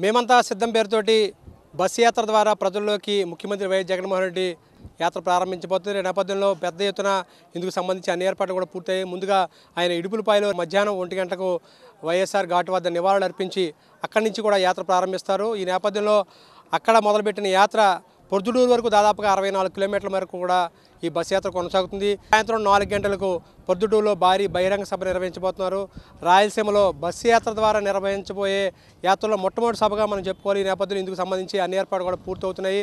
మేమంతా సిద్ధం పేరుతోటి బస్సు యాత్ర ద్వారా ప్రజల్లోకి ముఖ్యమంత్రి వైఎస్ జగన్మోహన్ రెడ్డి యాత్ర ప్రారంభించబోతుంది. నేపథ్యంలో పెద్ద ఎత్తున ఇందుకు సంబంధించి అన్ని ఏర్పాట్లు కూడా పూర్తయ్యాయి. ముందుగా ఆయన ఇడుపులపాయలో మధ్యాహ్నం 1 గంటకు వైఎస్ఆర్ ఘాట్ వద్ద నివాళులు అర్పించి అక్కడి నుంచి కూడా యాత్ర ప్రారంభిస్తారు. ఈ నేపథ్యంలో అక్కడ మొదలుపెట్టిన యాత్ర పొద్దుటూరు వరకు దాదాపుగా 64 కిలోమీటర్ల వరకు కూడా ఈ బస్సు యాత్ర కొనసాగుతుంది. సాయంత్రం 4 గంటలకు పొద్దుటూరులో భారీ బహిరంగ సభ నిర్వహించబోతున్నారు. రాయలసీమలో బస్సు యాత్ర ద్వారా నిర్వహించబోయే యాత్రలో మొట్టమొదటి సభగా మనం చెప్పుకోవాలి. ఈ నేపథ్యంలో ఇందుకు సంబంధించి అన్ని ఏర్పాట్లు కూడా పూర్తవుతున్నాయి.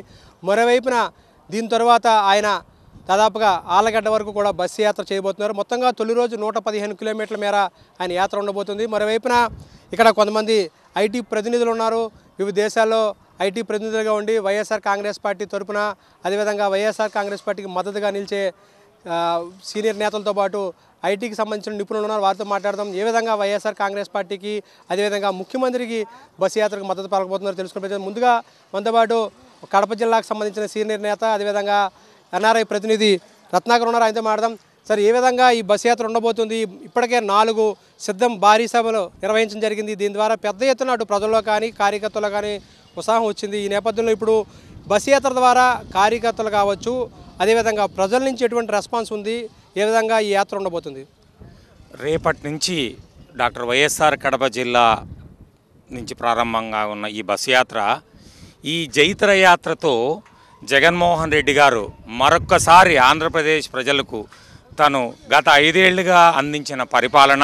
మరోవైపున దీని తర్వాత ఆయన దాదాపుగా ఆలగడ్డ వరకు కూడా బస్సు యాత్ర చేయబోతున్నారు. మొత్తంగా తొలి రోజు 115 కిలోమీటర్ల మేర ఆయన యాత్ర ఉండబోతుంది. మరోవైపున ఇక్కడ కొంతమంది ఐటీ ప్రతినిధులు ఉన్నారు. వివిధ దేశాల్లో ఐటీ ప్రతినిధులుగా ఉండి వైఎస్ఆర్ కాంగ్రెస్ పార్టీ తరఫున అదేవిధంగా వైఎస్ఆర్ కాంగ్రెస్ పార్టీకి మద్దతుగా నిలిచే సీనియర్ నేతలతో పాటు ఐటీకి సంబంధించిన నిపుణులు ఉన్నారు. వారితో మాట్లాడదాం. ఏ విధంగా వైఎస్ఆర్ కాంగ్రెస్ పార్టీకి అదేవిధంగా ముఖ్యమంత్రికి బస్సు యాత్రకు మద్దతు పలకబోతున్నారు తెలుసుకునే ముందుగా మనతో పాటు కడప జిల్లాకు సంబంధించిన సీనియర్ నేత అదేవిధంగా ఎన్ఆర్ఐ ప్రతినిధి రత్నాకర్ ఉన్నారు. ఆయనతో మాట్లాడదాం. సార్, ఏ విధంగా ఈ బస్సు యాత్ర ఉండబోతుంది? ఇప్పటికే 4 సిద్ధం భారీ సభలు నిర్వహించడం జరిగింది. దీని ద్వారా పెద్ద ఎత్తున అటు ప్రజల్లో కానీ కార్యకర్తలు కానీ ఉత్సాహం వచ్చింది. ఈ నేపథ్యంలో ఇప్పుడు బస్సు యాత్ర ద్వారా కార్యకర్తలు కావచ్చు అదేవిధంగా ప్రజల నుంచి ఎటువంటి రెస్పాన్స్ ఉంది? ఏ విధంగా ఈ యాత్ర ఉండబోతుంది? రేపటి నుంచి డాక్టర్ వైఎస్ఆర్ కడప జిల్లా నుంచి ప్రారంభంగా ఉన్న ఈ బస్సు యాత్ర, ఈ జైత్ర యాత్రతో జగన్మోహన్ రెడ్డి గారు మరొక్కసారి ఆంధ్రప్రదేశ్ ప్రజలకు తను గత 5 ఏళ్లుగా అందించిన పరిపాలన,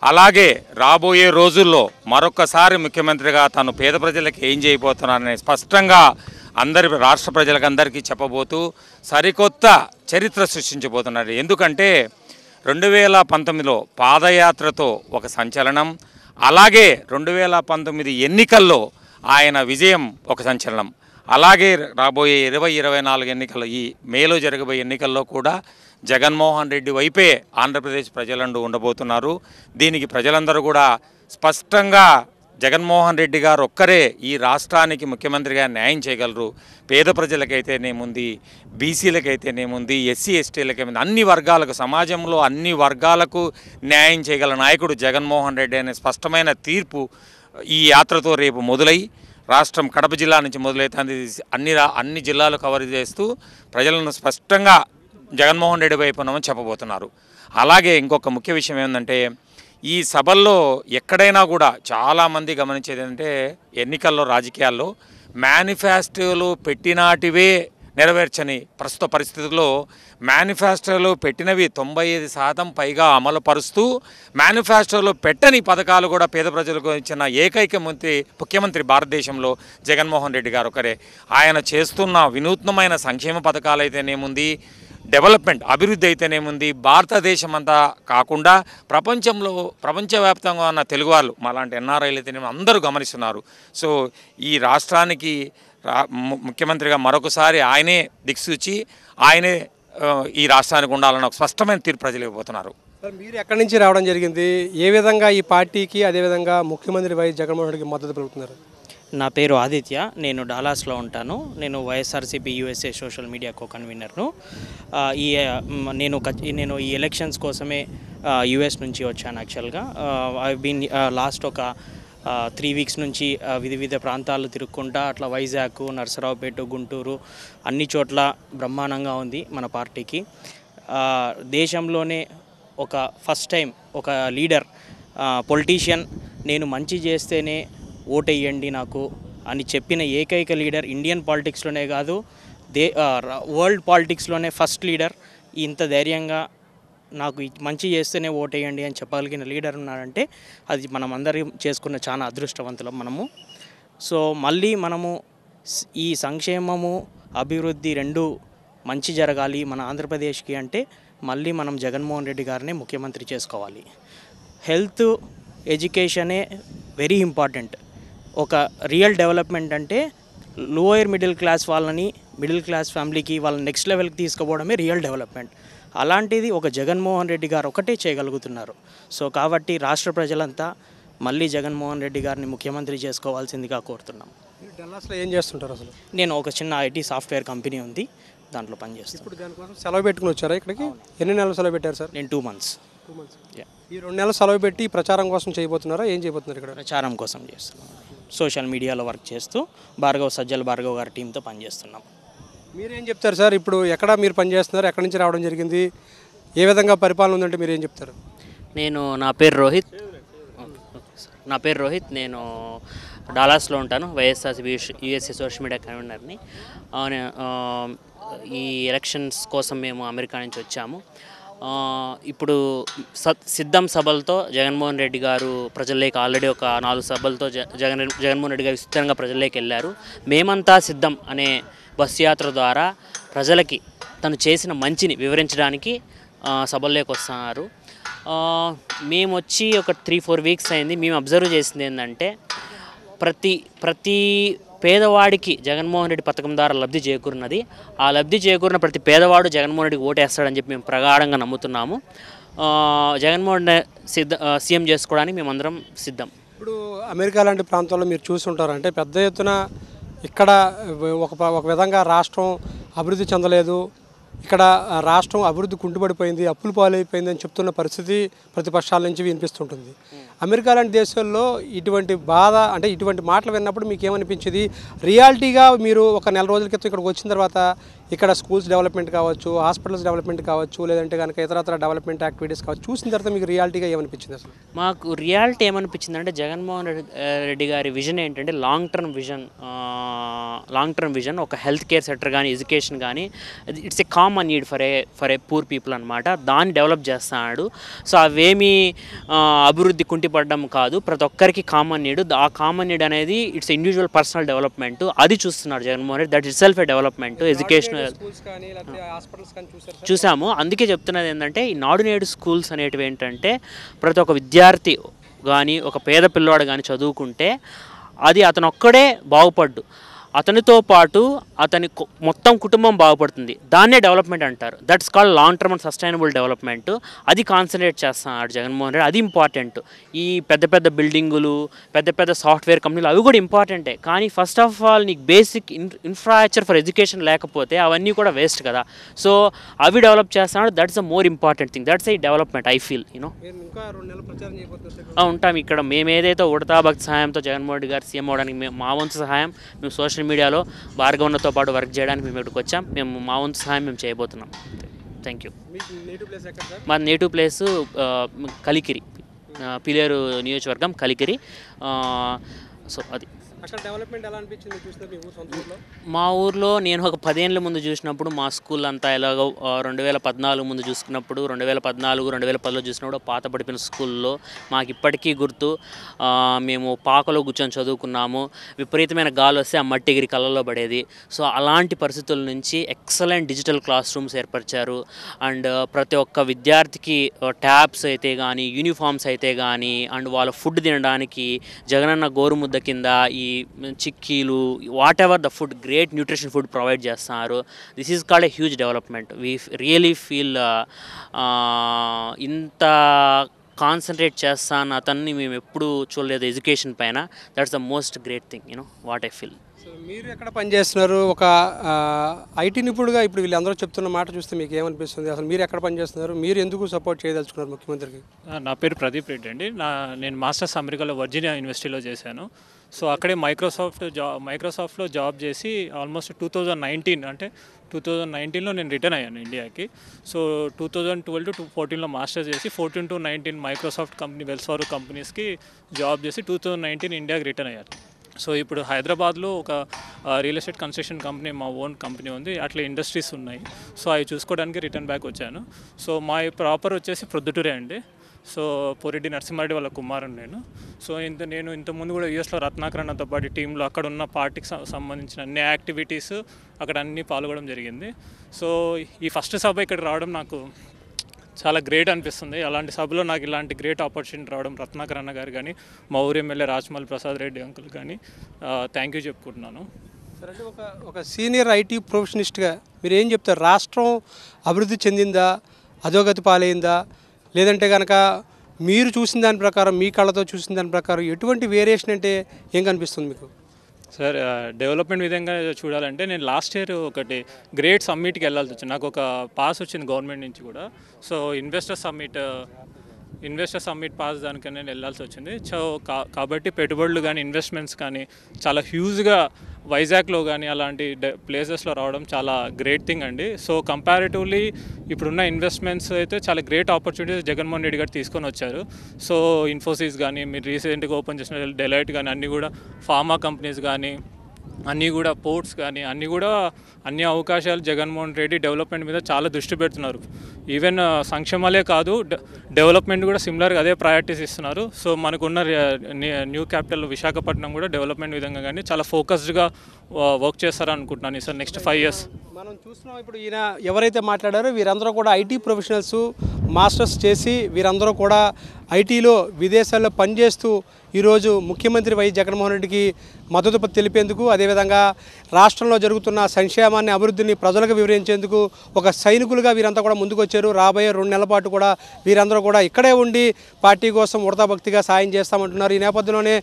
అలాగే రాబోయే రోజుల్లో మరొక్కసారి ముఖ్యమంత్రిగా తను పేద ప్రజలకు ఏం చేయబోతున్నారని స్పష్టంగా రాష్ట్ర ప్రజలకందరికీ చెప్పబోతూ సరికొత్త చరిత్ర సృష్టించబోతున్నారు. ఎందుకంటే 2019లో పాదయాత్రతో ఒక సంచలనం, అలాగే 2019 ఎన్నికల్లో ఆయన విజయం ఒక సంచలనం, అలాగే రాబోయే 2024 ఎన్నికల్లో ఈ మేలో జరగబోయే ఎన్నికల్లో కూడా జగన్మోహన్ రెడ్డి వైపే ఆంధ్రప్రదేశ్ ప్రజలందరూ ఉండబోతున్నారు. దీనికి ప్రజలందరూ కూడా స్పష్టంగా జగన్మోహన్ రెడ్డి గారు ఒక్కరే ఈ రాష్ట్రానికి ముఖ్యమంత్రిగా న్యాయం చేయగలరు. పేద ప్రజలకైతేనేముంది, బీసీలకైతేనేముంది, ఎస్సీ ఎస్టీలకైతే అన్ని వర్గాలకు, సమాజంలో అన్ని వర్గాలకు న్యాయం చేయగల నాయకుడు జగన్మోహన్ రెడ్డి అనే స్పష్టమైన తీర్పు ఈ యాత్రతో రేపు మొదలై రాష్ట్రం కడప జిల్లా నుంచి మొదలవుతుంది. అన్ని జిల్లాలు కవర్ చేస్తూ ప్రజలను స్పష్టంగా జగన్మోహన్ రెడ్డి వైపు ఉన్నామని చెప్పబోతున్నారు. అలాగే ఇంకొక ముఖ్య విషయం ఏంటంటే, ఈ సభల్లో ఎక్కడైనా కూడా చాలామంది గమనించేది ఏంటంటే, ఎన్నికల్లో రాజకీయాల్లో మేనిఫెస్టోలు పెట్టినాటివే నెరవేర్చని ప్రస్తుత పరిస్థితుల్లో మేనిఫెస్టోలో పెట్టినవి 95% పైగా అమలు పరుస్తూ మేనిఫెస్టోలో పెట్టని పథకాలు కూడా పేద ప్రజలకు ఇచ్చిన ఏకైక ముఖ్యమంత్రి భారతదేశంలో జగన్మోహన్ రెడ్డి గారు ఒకరే. ఆయన చేస్తున్న వినూత్నమైన సంక్షేమ పథకాలు అయితేనేముంది, డెవలప్మెంట్ అభివృద్ధి అయితేనేముంది, భారతదేశం అంతా కాకుండా ప్రపంచవ్యాప్తంగా ఉన్న తెలుగు వాళ్ళు మాలాంటి ఎన్ఆర్ఐలు అయితేనేమి అందరూ గమనిస్తున్నారు. సో ఈ రాష్ట్రానికి ముఖ్యమంత్రిగా మరొకసారి ఆయనే దిక్సూచి ఆయనే ఈ రాష్ట్రానికి ఉండాలన్న ఒక స్పష్టమైన తీర్పు ప్రజలు ఇవ్వబోతున్నారు. సార్, మీరు ఎక్కడి నుంచి రావడం జరిగింది? ఏ విధంగా ఈ పార్టీకి అదేవిధంగా ముఖ్యమంత్రి వైఎస్ జగన్మోహన్ రెడ్డికి మద్దతు పలుకుతున్నారు? నా పేరు ఆదిత్య, నేను డాలాస్లో ఉంటాను. నేను వైఎస్ఆర్సీపీ యూఎస్ఏ సోషల్ మీడియా కన్వీనర్ను. నేను ఈ ఎలక్షన్స్ కోసమే యూఎస్ నుంచి వచ్చాను. యాక్చువల్గా ఐ బీన్ లాస్ట్ ఒక 3 వీక్స్ నుంచి వివిధ ప్రాంతాలు తిరుక్కుంటా అట్లా వైజాగ్, నరసరావుపేట, గుంటూరు అన్ని చోట్ల బ్రహ్మాండంగా ఉంది మన పార్టీకి. దేశంలోనే ఒక ఫస్ట్ టైం ఒక లీడర్ పొలిటీషియన్ నేను మంచి చేస్తేనే ఓటేయండి నాకు అని చెప్పిన ఏకైక లీడర్ ఇండియన్ పాలిటిక్స్లోనే కాదు వరల్డ్ పాలిటిక్స్లోనే ఫస్ట్ లీడర్. ఇంత ధైర్యంగా నాకు మంచి చేస్తేనే ఓటేయండి అని చెప్పగలిగిన లీడర్ ఉన్నారంటే అది మనం అందరం చేసుకున్న చాలా అదృష్టవంతులం మనము. సో మళ్ళీ మనము ఈ సంక్షేమము అభివృద్ధి రెండు మంచి జరగాలి మన ఆంధ్రప్రదేశ్కి అంటే మళ్ళీ మనం జగన్మోహన్ రెడ్డి గారిని ముఖ్యమంత్రి చేసుకోవాలి. హెల్త్, ఎడ్యుకేషనే వెరీ ఇంపార్టెంట్. ఒక రియల్ డెవలప్మెంట్ అంటే లోయర్ మిడిల్ క్లాస్ వాళ్ళని, మిడిల్ క్లాస్ ఫ్యామిలీకి వాళ్ళని నెక్స్ట్ లెవెల్కి తీసుకుపోవడమే రియల్ డెవలప్మెంట్. అలాంటిది ఒక జగన్మోహన్ రెడ్డి గారు ఒకటే చేయగలుగుతున్నారు. సో కాబట్టి రాష్ట్ర ప్రజలంతా మళ్ళీ జగన్మోహన్ రెడ్డి గారిని ముఖ్యమంత్రి చేసుకోవాల్సిందిగా కోరుతున్నాం. డల్లాస్లో ఏం చేస్తుంటారు అసలు? నేను ఒక చిన్న ఐటీ సాఫ్ట్వేర్ కంపెనీ ఉంది, దాంట్లో పనిచేస్తాను. ఇప్పుడు దానికోసం సెలవు పెట్టుకుని వచ్చారా ఇక్కడికి? ఎన్ని నెలలు సెలవు పెట్టారు సార్? నేను 2 months. ఈ 2 నెలలు సెలవు పెట్టి ప్రచారం కోసం చేయబోతున్నారా? ఏం చేయబోతున్నారు ఇక్కడ? ప్రచారం కోసం చేస్తున్నాను. సోషల్ మీడియాలో వర్క్ చేస్తూ సజ్జల భార్గవ్ గారి టీంతో పనిచేస్తున్నాం. మీరేం చెప్తారు సార్? ఇప్పుడు ఎక్కడ మీరు పనిచేస్తున్నారు, ఎక్కడి నుంచి రావడం జరిగింది, ఏ విధంగా పరిపాలన ఉందంటే మీరు ఏం చెప్తారు? నా పేరు రోహిత్. నేను డాలాస్లో ఉంటాను. వైఎస్ఆర్సీపీ యూఎస్ఏ సోషల్ మీడియా కన్వీనర్ని. ఈ ఎలక్షన్స్ కోసం మేము అమెరికా నుంచి వచ్చాము. ఇప్పుడు సిద్ధం సభలతో జగన్మోహన్ రెడ్డి గారు ప్రజల్లోకి ఆల్రెడీ ఒక 4 సభలతో జగన్మోహన్ రెడ్డి గారు విస్తృతంగా ప్రజల్లోకి వెళ్ళారు. మేమంతా సిద్ధం అనే బస్సు యాత్ర ద్వారా ప్రజలకి తను చేసిన మంచిని వివరించడానికి సభల్లోకి వస్తున్నారు. మేము వచ్చి ఒక 3-4 వీక్స్ అయింది. మేము అబ్జర్వ్ చేసింది ఏంటంటే ప్రతి పేదవాడికి జగన్మోహన్ రెడ్డి పథకం ద్వారా లబ్ధి చేకూరినది. ఆ లబ్ధి చేకూరిన ప్రతి పేదవాడు జగన్మోహన్ రెడ్డికి ఓటేస్తాడని చెప్పి మేము ప్రగాఢంగా నమ్ముతున్నాము. జగన్మోహన్ సీఎం చేసుకోవడానికి మేమందరం సిద్ధం. ఇప్పుడు అమెరికా లాంటి ప్రాంతాల్లో మీరు చూస్తుంటారు, అంటే పెద్ద ఎత్తున ఇక్కడ ఒక విధంగా రాష్ట్రం అభివృద్ధి చెందలేదు, ఇక్కడ రాష్ట్రం అభివృద్ధి కుంటుపడిపోయింది, అప్పులు పాలైపోయింది అని చెప్తున్న పరిస్థితి ప్రతిపక్షాల నుంచి వినిపిస్తుంటుంది. అమెరికా లాంటి దేశాల్లో ఇటువంటి బాధ, అంటే ఇటువంటి మాటలు విన్నప్పుడు మీకు ఏమనిపించింది? రియాలిటీగా మీరు ఒక నెల రోజుల క్రితం ఇక్కడికి వచ్చిన తర్వాత ఇక్కడ స్కూల్స్ డెవలప్మెంట్ కావచ్చు, హాస్పిటల్స్ డెవలప్మెంట్ కావచ్చు, లేదంటే కనుక ఇతరత్ర డెవలప్మెంట్ యాక్టివిటీస్ కావచ్చు, చూసిన తర్వాత మీకు రియాలిటీగా ఏమనిపించింది? అసలు మాకు రియాలిటీ ఏమనిపించింది అంటే జగన్మోహన్ రెడ్డి గారి విజన్ ఏంటంటే లాంగ్ టర్మ్ విజన్. ఒక హెల్త్ కేర్ సెక్టర్ కానీ, ఎడ్యుకేషన్ కానీ, it's a common need for a poor people అనమాట. దాన్ని డెవలప్ చేస్తున్నాడు. సో అవేమీ అభివృద్ధి కుంటిపడడం కాదు, ప్రతి ఒక్కరికి కామన్ నీడ్. ఆ కామన్ నీడ్ అనేది ఇట్స్ ఇండివిజువల్ పర్సనల్ డెవలప్మెంట్. అది చూస్తున్నాడు Jaganmohan Reddy. That it self A development. Education చూసాము. అందుకే చెప్తున్నది ఏంటంటే ఈ నాడు నేడు స్కూల్స్ అనేటివి ఏంటంటే ప్రతి ఒక్క విద్యార్థి కానీ, ఒక పేద పిల్లవాడు కానీ చదువుకుంటే అది అతను ఒక్కడే బాగుపడ్డు, అతనితో పాటు అతని మొత్తం కుటుంబం బాగుపడుతుంది. దాన్నే డెవలప్మెంట్ అంటారు. That's called long term and sustainable development. అది కాన్సన్ట్రేట్ చేస్తున్నాడు జగన్మోహన్ రెడ్డి. అది ఇంపార్టెంట్. ఈ పెద్ద బిల్డింగులు, పెద్ద సాఫ్ట్వేర్ కంపెనీలు అవి కూడా ఇంపార్టెంటే. కానీ ఫస్ట్ ఆఫ్ ఆల్ నీకు బేసిక్ ఇన్ఫ్రాస్ట్రక్చర్ ఫర్ ఎడ్యుకేషన్ లేకపోతే అవన్నీ కూడా వేస్ట్ కదా. సో అవి డెవలప్ చేస్తున్నాడు. That's a more important thing. That's I development I feel. ఉంటాం ఇక్కడ. మేము ఏదైతే ఉడతా భక్తి సహాయంతో జగన్మోహన్ రెడ్డి గారు సీఎం అవడానికి మా వంతు సహాయం మేము సోషల్ మీడియాలో భార్గవన్నతో పాటు వర్క్ చేయడానికి మేము ఇక్కడికి వచ్చాం. మేము మా వంతు సహాయం మేము చేయబోతున్నాం. Thank you. మా నేటివ్ ప్లేస్ కలికిరి, పిలేరు నియోజకవర్గం కలికిరి. సో అది అక్కడ డెవలప్మెంట్ ఎలా అనిపించింది చూసినప్పుడు మీ సొంత ఊర్లో? మా ఊర్లో నేను ఒక 10 ఏళ్ళ ముందు చూసినప్పుడు మా స్కూల్ అంతా ఎలాగో 2014 ముందు చూసుకున్నప్పుడు 2014-2010లో చూసినప్పుడు పాత పడిపోయిన స్కూల్లో మాకు ఇప్పటికీ గుర్తు. మేము పాకలో కూర్చొని చదువుకున్నాము. విపరీతమైన గాలి వస్తే ఆ మట్టి ఎగిరి కళ్ళల్లో పడేది. సో అలాంటి పరిస్థితుల నుంచి ఎక్సలెంట్ డిజిటల్ క్లాస్ రూమ్స్ ఏర్పరిచారు. అండ్ ప్రతి ఒక్క విద్యార్థికి ట్యాబ్స్ అయితే కానీ, యూనిఫామ్స్ అయితే కానీ, అండ్ వాళ్ళ ఫుడ్ తినడానికి జగనన్న గోరుముద్ద కింద ఈ చిక్కీలు, whatever the food, great nutrition food provide చేస్తున్నారు. This is called a huge development. We really feel ఇంత కాన్సన్ట్రేట్ చేస్తాను అతన్ని మేము ఎప్పుడు చూడలేదు ఎడ్యుకేషన్ పైన. That's the most great thing what I feel. So మీరు ఎక్కడ పనిచేస్తున్నారు? ఒక ఐటీ నిపుణుడుగా ఇప్పుడు వీళ్ళందరూ చెప్తున్న మాట చూస్తే మీకు ఏమనిపిస్తుంది? అసలు మీరు ఎక్కడ పనిచేస్తున్నారు? మీరు ఎందుకు సపోర్ట్ చేయదలుచుకున్నారు ముఖ్యమంత్రికి? నా పేరు ప్రదీప్ రెడ్డి అండి. నేను మాస్టర్స్ అమెరికాలో వర్జీనియా యూనివర్సిటీలో చేశాను. సో అక్కడే మైక్రోసాఫ్ట్లో జాబ్ చేసి ఆల్మోస్ట్ 2019లో నేను రిటర్న్ అయ్యాను ఇండియాకి. సో 2012 to 2014లో మాస్టర్స్ చేసి 2014 to 2019 Microsoft company, Wells Fargo కంపెనీస్కి జాబ్ చేసి 2019 ఇండియాకి రిటర్న్ అయ్యాను. సో ఇప్పుడు హైదరాబాద్లో ఒక రియల్ ఎస్టేట్ కన్స్ట్రక్షన్ కంపెనీ, మా ఓన్ కంపెనీ ఉంది. అట్లా ఇండస్ట్రీస్ ఉన్నాయి. సో అవి చూసుకోవడానికి రిటర్న్ బ్యాక్ వచ్చాను. సో మా ప్రాపర్ వచ్చేసి ప్రొద్దుటూరే అండి. సో పోరెడ్డి నరసింహారెడ్డి వాళ్ళ కుమారుని నేను. సో నేను ఇంతకుముందు కూడా యూఎస్లో రత్నాకరణతో పాటు టీంలో అక్కడ ఉన్న పార్టీకి సంబంధించిన అన్ని యాక్టివిటీస్ అక్కడ అన్నీ పాల్గొనడం జరిగింది. సో ఈ ఫస్ట్ సభ ఇక్కడ రావడం నాకు చాలా గ్రేట్ అనిపిస్తుంది. అలాంటి సభలో నాకు ఇలాంటి గ్రేట్ ఆపర్చునిటీ రావడం రత్నాకరణ గారు కానీ, మా ఊరు ఎమ్మెల్యే రాజమౌళి ప్రసాద్ రెడ్డి అంకుల్ కానీ థ్యాంక్ యూ చెప్పుకుంటున్నాను. సరే, అంటే ఒక సీనియర్ ఐటీ ప్రొఫెషనిస్ట్గా మీరు ఏం చెప్తారు? రాష్ట్రం అభివృద్ధి చెందిందా, అధోగతి పాలైందా, లేదంటే కనుక మీరు చూసిన దాని ప్రకారం, మీ కళ్ళతో చూసిన దాని ప్రకారం ఎటువంటి వేరియేషన్ అంటే ఏం కనిపిస్తుంది మీకు? సార్, డెవలప్మెంట్ విధంగా చూడాలంటే నేను లాస్ట్ ఇయర్ ఒకటి గ్రేట్ సమ్మిట్కి వెళ్ళాల్సి వచ్చింది. నాకు ఒక పాస్ వచ్చింది గవర్నమెంట్ నుంచి కూడా. So investor summit investor summit pass దానికన్నా వెళ్ళాల్సి వచ్చింది. సో కాబట్టి పెట్టుబడులు కానీ ఇన్వెస్ట్మెంట్స్ కానీ చాలా హ్యూజ్గా వైజాగ్లో కానీ అలాంటి ప్లేసెస్లో రావడం చాలా గ్రేట్ థింగ్ అండి. సో కంపారిటివ్లీ ఇప్పుడున్న ఇన్వెస్ట్మెంట్స్ అయితే చాలా గ్రేట్ ఆపర్చునిటీస్ జగన్మోహన్ రెడ్డి గారు తీసుకొని వచ్చారు. సో ఇన్ఫోసిస్ కానీ, మీరు రీసెంట్గా ఓపెన్ చేసిన డెలైట్ కానీ, అన్నీ కూడా ఫార్మా కంపెనీస్ కానీ, అన్నీ కూడా పోర్ట్స్ కానీ, అన్ని అవకాశాలు జగన్మోహన్ రెడ్డి డెవలప్మెంట్ మీద చాలా దృష్టి పెడుతున్నారు. ఈవెన్ సంక్షేమాలే కాదు, డెవలప్మెంట్ కూడా సిమిలర్గా అదే ప్రయారిటీస్ ఇస్తున్నారు. సో మనకున్న న్యూ క్యాపిటల్ విశాఖపట్నం కూడా డెవలప్మెంట్ విధంగా కానీ చాలా ఫోకస్డ్గా వర్క్ చేస్తారని అనుకుంటున్నాను సార్ నెక్స్ట్ 5 years. మనం చూస్తున్నాం ఇప్పుడు ఈయన ఎవరైతే మాట్లాడారో వీరందరూ కూడా ఐటీ ప్రొఫెషనల్స్, మాస్టర్స్ చేసి వీరందరూ కూడా ఐటీలో విదేశాల్లో పనిచేస్తూ ఈరోజు ముఖ్యమంత్రి వైఎస్ జగన్మోహన్ రెడ్డికి మద్దతు తెలిపేందుకు, అదేవిధంగా రాష్ట్రంలో జరుగుతున్న సంక్షేమాన్ని, అభివృద్ధిని ప్రజలకు వివరించేందుకు ఒక సైనికులుగా వీరంతా కూడా ముందుకు వచ్చారు. రాబోయే 2 నెలల పాటు కూడా వీరందరూ కూడా ఇక్కడే ఉండి పార్టీ కోసం ఉడతాభక్తిగా సాయం చేస్తామంటున్నారు. ఈ నేపథ్యంలోనే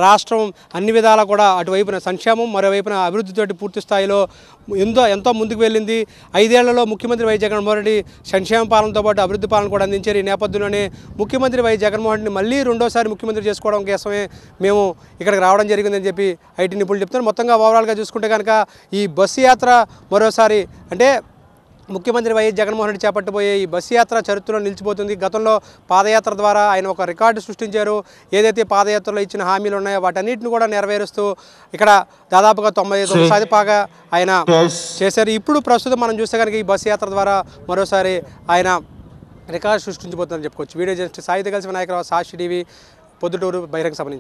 రాష్ట్రం అన్ని విధాలా కూడా అటువైపున సంక్షేమం, మరోవైపున అభివృద్ధితోటి పూర్తి స్థాయిలో ఎంతో ముందుకు వెళ్ళింది. 5 ఏళ్లలో ముఖ్యమంత్రి వైఎస్ జగన్మోహన్ రెడ్డి సంక్షేమ పాలనతో పాటు అభివృద్ధి పాలన కూడా అందించారు. ఈ నేపథ్యంలోనే ముఖ్యమంత్రి వైఎస్ జగన్మోహన్ రెడ్డిని మళ్ళీ 2వసారి ముఖ్యమంత్రి చేసుకోవడం కోసమే మేము ఇక్కడికి రావడం జరిగిందని చెప్పి ఐటీ నిపుణులు చెప్తున్నారు. మొత్తంగా ఓవరాల్గా చూసుకుంటే కనుక ఈ బస్సు యాత్ర మరోసారి అంటే ముఖ్యమంత్రి వైఎస్ జగన్మోహన్ రెడ్డి చేపట్టబోయే ఈ బస్సు యాత్ర చరిత్రలో నిలిచిపోతుంది. గతంలో పాదయాత్ర ద్వారా ఆయన ఒక రికార్డు సృష్టించారు. ఏదైతే పాదయాత్రలో ఇచ్చిన హామీలు ఉన్నాయో వాటన్నిటిని కూడా నెరవేరుస్తూ ఇక్కడ దాదాపుగా 99 పాగా ఆయన చేశారు. ఇప్పుడు ప్రస్తుతం మనం చూస్తే కనుక ఈ బస్సు యాత్ర ద్వారా మరోసారి ఆయన రికార్డు సృష్టించబోతుందని చెప్పుకోవచ్చు. వీడియో జర్నలిస్ట్ సాయితో కలిసి నాయకురావు, సాక్షి టీవీ, పొద్దుటూరు బహిరంగ సభ నుంచి.